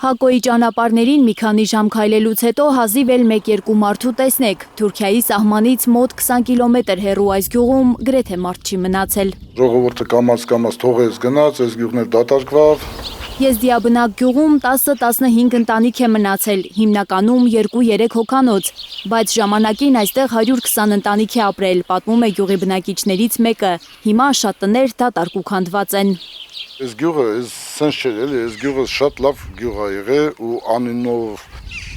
Հակոյի ճանապարհներին մի քանի ժամ քայլելուց հետո հազիվ էլ 1-2 մարդու տեսնեք։ Թուրքիայի սահմանից մոտ 20 կիլոմետր հեռու այս գյուղում գրեթե մարդ չի մնացել։ Ժողովուրդը կամաց թողեց գնաց, այս գյուղն էլ դատարկվավ։ Եզդիաբնակ գյուղում 10-15 ընտանիք է մնացել, հիմնականում 2-3 հոգանոց, բայց ժամանակին այստեղ 120 ընտանիք է ապրել, պատմում է գյուղի բնակիչներից մեկը։ Հիմա շատ տներ դատարկ ու քանդված են։ Այս գյուղը սենց չէր էլի, այս գյուղը շատ լավ գյուղ ա եղել ու անունով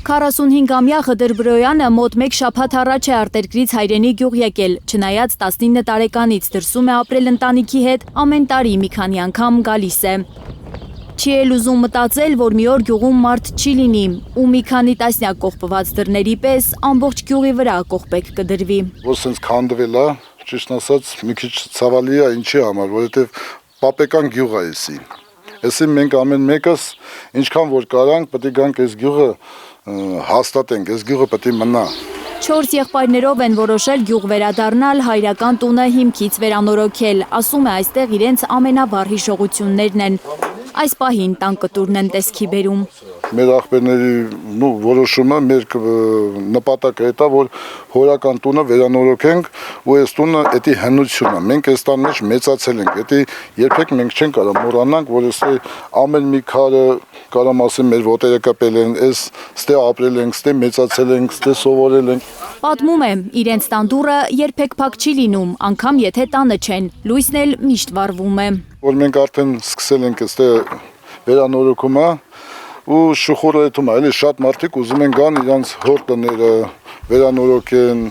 45-ամյա Ղդր Բրոյանը մոտ 1 շաբաթ առաջ է արտերկրից հայրենի գյուղ եկել, չնայած 19 տարեկանից դրսում է ապրել ընտանիքի հետ, ամեն տարի մի քանի անգամ գալիս է։ Չի էլ ուզում մտածել, որ մի օր գյուղում մարդ չի լինի ու մի քանի տասնյակ կողպված դռների պես ամբողջ գյուղի վրա կողպեկ կդրվի։ Որ սենց քանդվել է, ճիշտ ասած, մի քիչ ցավալի է ինչի համար, որովհետև պապեկան գյուղ է էսի։ Էսի մենք ամեն մեկս ինչքան որ կարանք, պետք է գանք այս գյուղը հաստատենք, այս գյուղը պետք է մնա։ 4 եղբայրներով են որոշել գյուղ վերադառնալ, հայրական տունը հիմքից վերանորոգել, ասում է այստեղ իրենց ամենավառ հիշողություններն են։ Այս պահին տան կտուրն են տեսքի բերում։ Մեր աղբերների որոշումը, մեր նպատակը է, որ հորական տունը վերանորոգենք ու այս տունը էդի հնությունը։ Մենք այս տան մեջ մեծացել ենք, էդի երբեք մենք չենք կարող մոռանանք, որ էստե ամեն մի քարը կարամ ասեմ մեր ոտերը կապել են, ստե ապրել ենք, ստե մեծացել ենք, ստե սովորել ենք։ Պատմում է, իրենց տան դուռը երբեք փակ չի լինում, անգամ եթե տանը չեն, լույսն էլ միշտ վառվում է։ Որ մենք արդեն սկսել ենք այստե վերանորոգումը ու շուխուրը էթում է, էլի շատ մարդիկ ուզում են գան իրանց հոր տները վերանորոգեն։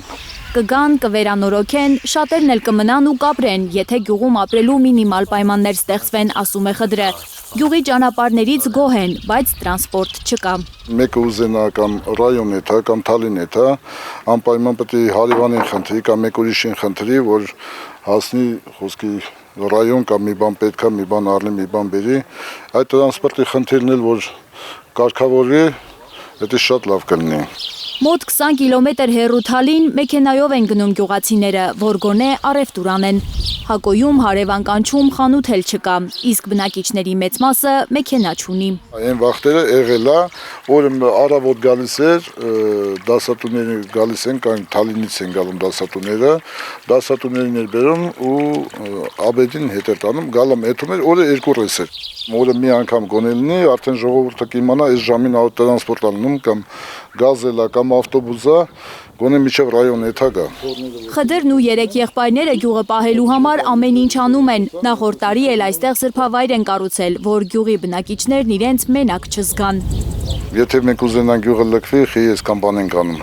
Կգան, կվերանորոգեն, շատերն էլ կմնան ու կապրեն, եթե գյուղում ապրելու մինիմալ պայմաններ ստեղծվեն, ասում է Ղդրը։ Գյուղի ճանապարհներից գոհ են, բայց տրանսպորտ չկա։ Մեկը ուզենա կամ ռայոն էթա, կամ Թալին էթա, անպայման պետք է հարևանին խնդրի, կամ մեկ ուրիշին խնդրի, որ հասնի խոսքի ռայոն կամ մի բան պետքա, մի բան առնի, մի բան բերի։ Այդ տրանսպորտի խնդիրն էլ որ կարգավորվի, դա շատ լավ կլինի։ Մոտ 20 կիլոմետր հեռու Թալին մեքենայով են գնում գյուղացիները, որ գոնե առևտուր անեն։ Հակոյում հարևան կանչում խանութ էլ չկա, իսկ բնակիչների մեծ մասը մեքենա չունի։ Այն վաղտերը եղել է, որ առավոտ գալիս էր, դասատուները գալիս են, կան Թալինից են գալում դասատուները, դասատուներին էր բերում ու աբեդին հետ էր տանում, գալամ էթում էր, օրը 2 ռես էր։ Օրը մի անգամ գոնելնի, արդեն ժողովուրդը կիմանա այս ժամին տրանսպորտ անում կամ գազելա կամ ավտոբուսա, գոնե միջև ռայոն էթա գա։ Ղդրն ու 3 եղբայրները գյուղը պահելու համար ամեն ինչ անում են։ Նախորդ տարի էլ այստեղ սրբավայր են կառուցել, որ գյուղի բնակիչներն իրենց մենակ չզգան։ Եթե մենք ուզենանք գյուղը լքվի, խի ես կամ բան ենք անում։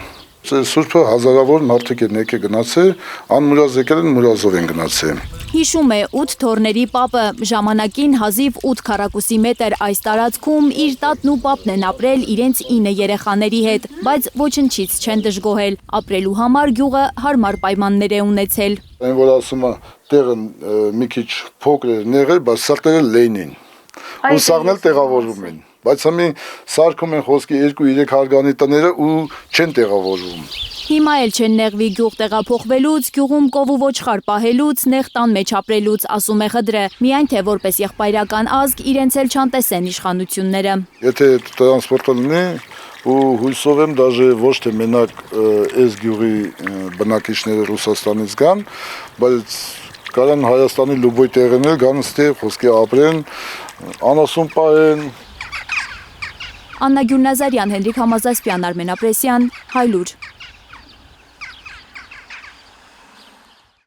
Սուրբը հազարավոր մարդիկ են եկել գնացել, անմուրազ եկել են, մուրազով են գնացել։ Հիշում է 8 թորների պապը, ժամանակին հազիվ 8 քառակուսի մետր այս տարածքում իր տատն ու պապն են ապրել իրենց 9 երեխաների հետ, բայց ոչնչից չեն դժգոհել, ապրելու համար գյուղը հարմար պայմաններ է ունեցել։ Այն որ ասում է, տեղը մի քիչ փոքր էր եղել, բայց սրտերը լայն են։ Ու սաղն էլ տեղավորվում են։ Բայց հիմա սարքում են խոսքի 2-3 հարգանի տները ու չեն տեղավորվում։ Հիմա էլ չեն նեղվի գյուղ տեղափոխվելուց, գյուղում կով ու ոչխար պահելուց, նեղ տան մեջ ապրելուց, ասում է Ղդրը, միայն թե որպես եղբայրական ազգ իրենց էլ չանտեսեն իշխանությունները։ Եթե տրանսպորտը լինի ու հույսով եմ դաժե ոչ թե մենակ այս գյուղի բնակիչները Ռուսաստանից գան, բայց կարան Հայաստանի լուբոյ տեղն էլ գան ստե խոսքի ապրեն, անասուն պահեն։ Աննա Գյուրնազարյան, Հենրիկ Համազասպյան, Արմեն Ապրեսյան, Հայլուր։